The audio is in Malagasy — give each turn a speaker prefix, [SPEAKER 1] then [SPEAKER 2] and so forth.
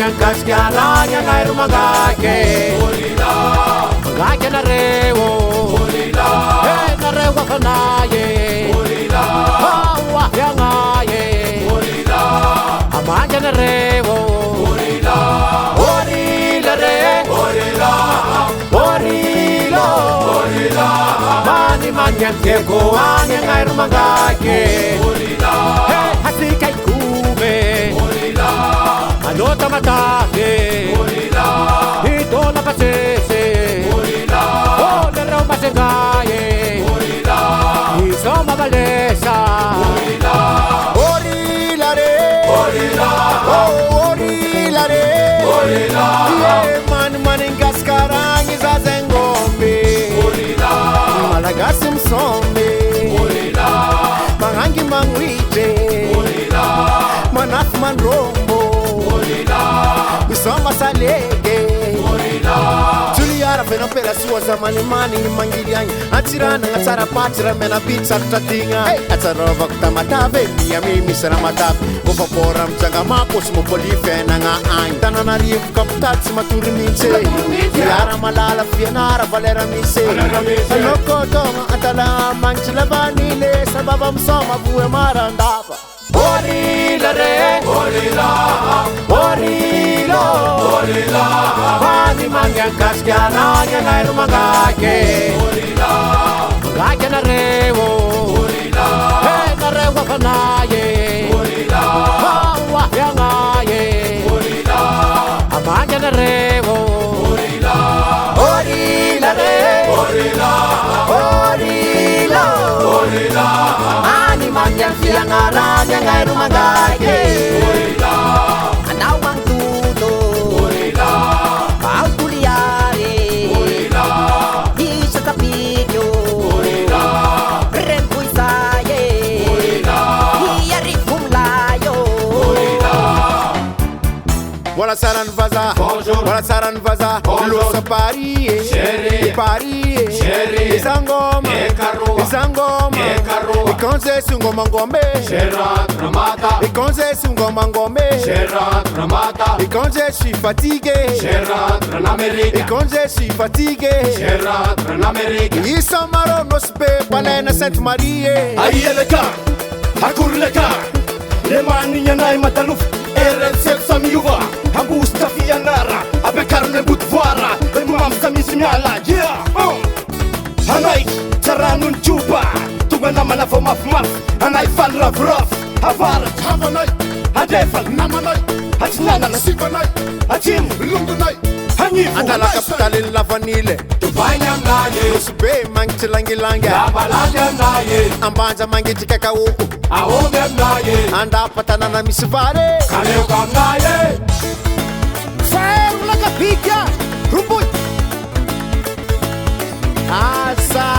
[SPEAKER 1] Manyangaskiana nyangairu magake Magake na rewo na rewo kanaye Hawa yangaye Amanya na rewo Orila re Orila Mani manyankeko nyangairu magake Hasikai kume Anota matake Itola pasese Olero masengaye Isoma valesa Orila re Orila re Man gaskarang izazengombe Malagasi msombe Mangangi mangwite Manaf manrombo Misoma salege Tuliara fena pela suwa zamani mani mangiriani Atirana ngatara patira mena pizza tutatinga Atarova kutamatabe miya mimi sana matabe Mufapora mchanga mako simopolife na nga ain Tanana rifu kaputati maturi minche Yara malala fianara valera mise Anoko donga atala manchila vanile Sababa msoma buwe marandaba Orila re Orila Mani manyangaskiana nyangairu magake Magake na rewo na rewo kanaye Hawa yangaye Amanya na rewo Orila re Orila Mani manyangaskiana nyangairu magake Anawang tuto Pau tuliare Isa kapidyo Rempuy saye Iyari kumlayo Wala saran vaza Wala saran vaza Lusa parie Parie Isangoma Isangoma Ikonse sungoma ngombe Ikonse sungoma ngombe Ikonse si fatigue Ikonse si fatigue Isamaro no spe palena Sainte Marie
[SPEAKER 2] Ayeleka Hakurleka Lemani yanay mataluf RL7 samiyuva Habusta fianara Abekarne butvara Bemam samisimyala Yeah Hanay Taranun chupa Tuga naman afo maf Hanay fan raf Havarat havanay Hadefal namanay Hatinana nasibanay Hatim lungunay Hangifo
[SPEAKER 1] Andala kapitalin la vanile
[SPEAKER 2] Tubanyang naye
[SPEAKER 1] Usbe mangchilangilanga
[SPEAKER 2] Labalanyang naye
[SPEAKER 1] Ambanja mangichika kawu
[SPEAKER 2] Aomem naye
[SPEAKER 1] Anda patana na misivare
[SPEAKER 2] Kalewkam naye
[SPEAKER 1] Fire laga pika Rumbuy Asa